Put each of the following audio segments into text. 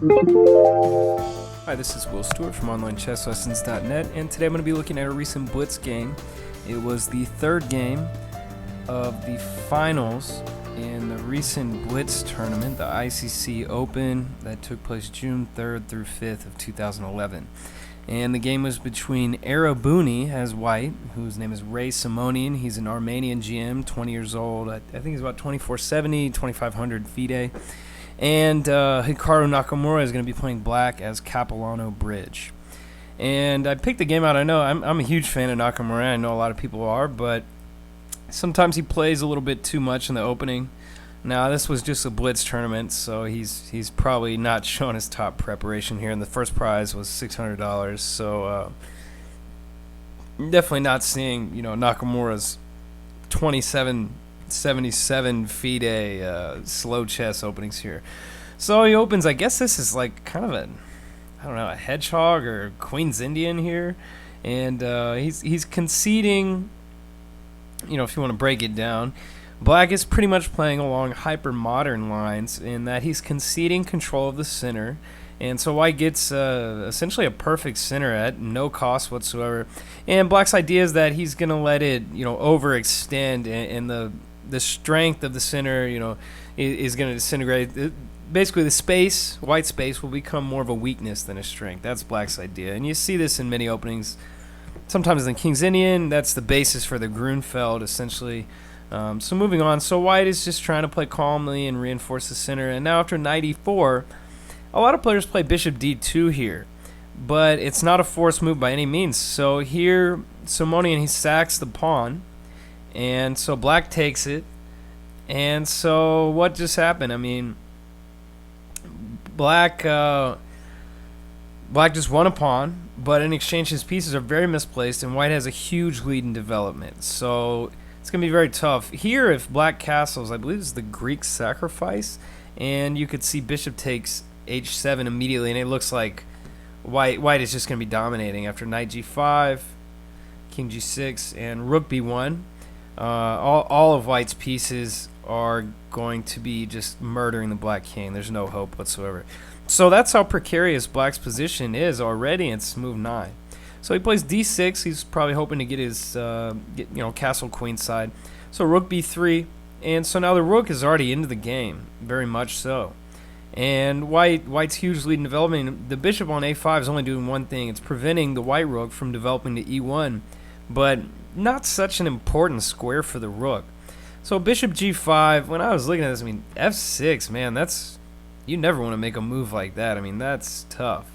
Hi, this is Will Stewart from OnlineChessLessons.net, and today I'm going to be looking at a recent Blitz game. It was the third game of the finals in the recent Blitz tournament, the ICC Open, that took place June 3rd through 5th of 2011. And the game was between EREBUNI as white, whose name is Grayr Simonian. He's an Armenian GM, 20 years old. I think he's about 2470, 2500 FIDE. And Hikaru Nakamura is going to be playing black as CapilanoBridge. And I picked the game out. I know I'm a huge fan of Nakamura. I know a lot of people are, but sometimes he plays a little bit too much in the opening. Now, this was just a Blitz tournament, so he's probably not showing his top preparation here. And the first prize was $600, so definitely not seeing Nakamura's 2777 FIDE slow chess openings here. So he opens. I guess this is like kind of a hedgehog or Queen's Indian here, and he's conceding. If you want to break it down, black is pretty much playing along hyper-modern lines in that he's conceding control of the center, and so white gets essentially a perfect center at no cost whatsoever. And black's idea is that he's going to let it, overextend, and the strength of the center, is going to disintegrate. Basically, the white space, will become more of a weakness than a strength. That's black's idea, and you see this in many openings. Sometimes in King's Indian, that's the basis for the Grunfeld, essentially. So moving on, so white is just trying to play calmly and reinforce the center. And now after knight e4, a lot of players play bishop d2 here, but it's not a forced move by any means. So here, Simonian, he sacks the pawn, and so black takes it. And so what just happened? I mean, black just won a pawn, but in exchange his pieces are very misplaced, and white has a huge lead in development. So it's going to be very tough. Here, if black castles, I believe it's the Greek sacrifice, and you could see bishop takes h7 immediately, and it looks like white is just going to be dominating after knight g5, king g6, and rook b1. All of white's pieces are going to be just murdering the black king. There's no hope whatsoever. So that's how precarious black's position is already. It's move 9. So he plays d6. He's probably hoping to get his castle queenside. So rook b3, and so now the rook is already into the game, very much so. And white's huge lead in development. The bishop on a5 is only doing one thing. It's preventing the white rook from developing to e1, but not such an important square for the rook. So bishop g5. When I was looking at this, I mean, f6, man, you never want to make a move like that. I mean, that's tough.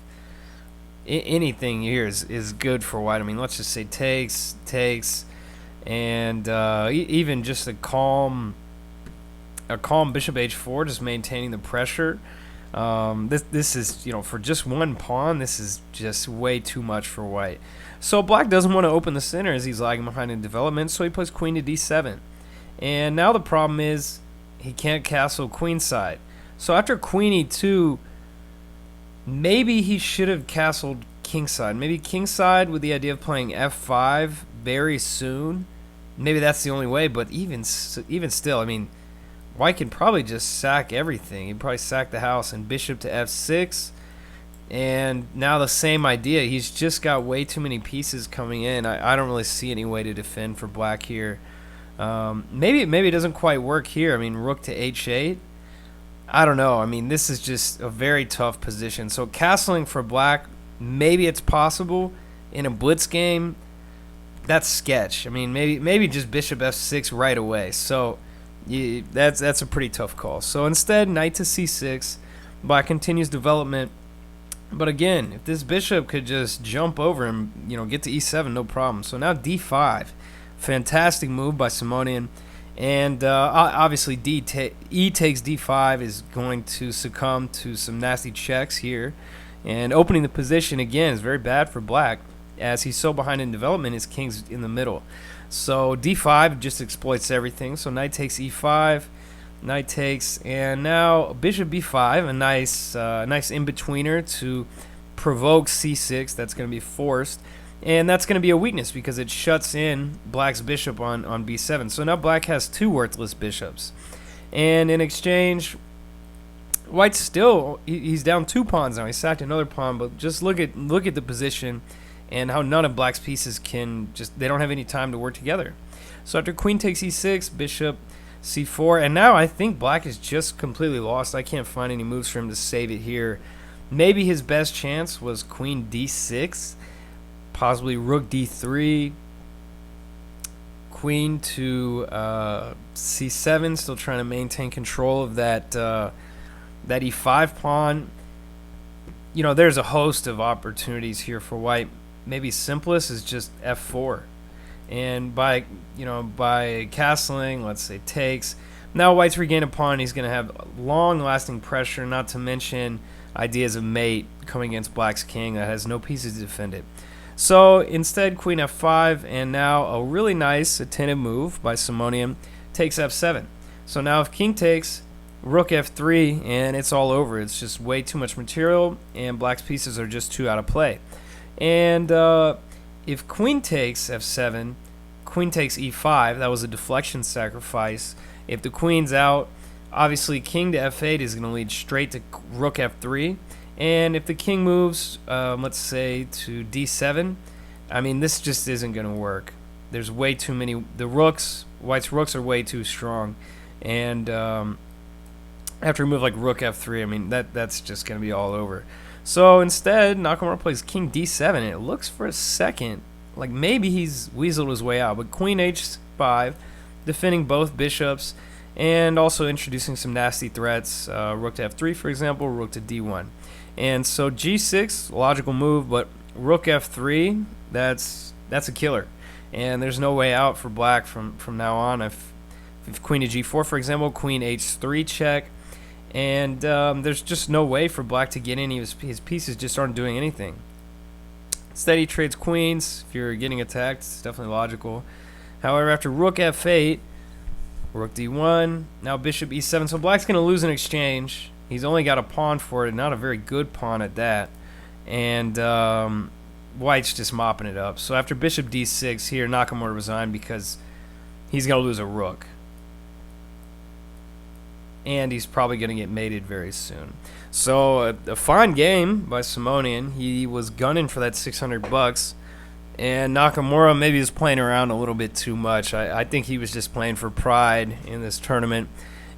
Anything here is good for white. I mean, let's just say takes, and even just a calm bishop h4, just maintaining the pressure. This is, for just one pawn, this is just way too much for white. So black doesn't want to open the center as he's lagging behind in development, so he plays queen to d7. And now the problem is he can't castle queenside. So after queen e2, maybe he should have castled kingside. Maybe kingside with the idea of playing f5 very soon. Maybe that's the only way, but even still, I mean, white can probably just sack everything. He'd probably sack the house and bishop to f6. And now the same idea. He's just got way too many pieces coming in. I don't really see any way to defend for black here. Maybe it doesn't quite work here. I mean, rook to h8. I don't know. I mean, this is just a very tough position. So castling for black, maybe it's possible in a blitz game. That's sketch. I mean, maybe just bishop f6 right away. So that's a pretty tough call. So instead, knight to c6. Black continues development. But again, if this bishop could just jump over and get to e7, no problem. So now d5. Fantastic move by Simonian. And obviously e takes d5 is going to succumb to some nasty checks here. And opening the position again is very bad for black, as he's so behind in development, his king's in the middle. So d5 just exploits everything. So knight takes e5, knight takes, and now bishop b5, a nice in-betweener to provoke c6. That's going to be forced. And that's going to be a weakness because it shuts in black's bishop on b7. So now black has two worthless bishops. And in exchange, White's still, he's down 2 pawns now. He sacked another pawn, but just look at the position and how none of black's pieces can they don't have any time to work together. So after queen takes e6, bishop c4, and now I think black is just completely lost. I can't find any moves for him to save it here. Maybe his best chance was queen d6, possibly rook d3, queen to c7, still trying to maintain control of that that e5 pawn. You know, there's a host of opportunities here for white. Maybe simplest is just f4, and by castling, let's say takes. Now white's regained a pawn. He's going to have long-lasting pressure, not to mention ideas of mate coming against black's king that has no pieces to defend it. So instead, queen f5, and now a really nice attentive move by Simonian takes f7. So now if king takes, rook f3, and it's all over. It's just way too much material, and black's pieces are just too out of play. And if queen takes f7, queen takes e5, that was a deflection sacrifice. If the queen's out, obviously king to f8 is going to lead straight to rook f3. And if the king moves, let's say to d7, I mean, this just isn't going to work. There's way too many. White's rooks are way too strong. And after a move like rook f3, I mean, that's just going to be all over. So instead, Nakamura plays king d7, and it looks for a second like maybe he's weaseled his way out. But queen h5, defending both bishops, and also introducing some nasty threats. Rook to f3, for example, rook to d1. And so g6, logical move, but rook f3, that's a killer. And there's no way out for black from now on. If queen to g4, for example, queen h3 check. And there's just no way for black to get any of his pieces, just aren't doing anything. Instead, he trades queens. If you're getting attacked, it's definitely logical. However, after rook f8, rook d1, now bishop e7. So black's going to lose an exchange. He's only got a pawn for it, not a very good pawn at that. And white's just mopping it up. So after bishop d6 here, Nakamura resigned because he's going to lose a rook. And he's probably going to get mated very soon. So a fine game by Simonian. He was gunning for that $600. And Nakamura maybe was playing around a little bit too much. I think he was just playing for pride in this tournament.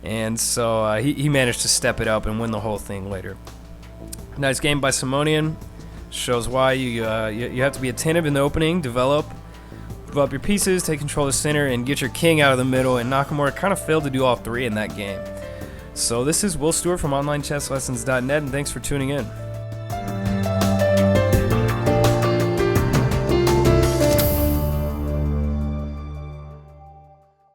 And so he managed to step it up and win the whole thing later. Nice game by Simonian. Shows why you have to be attentive in the opening, develop your pieces, take control of the center, and get your king out of the middle. And Nakamura kind of failed to do all three in that game. So this is Will Stewart from OnlineChessLessons.net, and thanks for tuning in.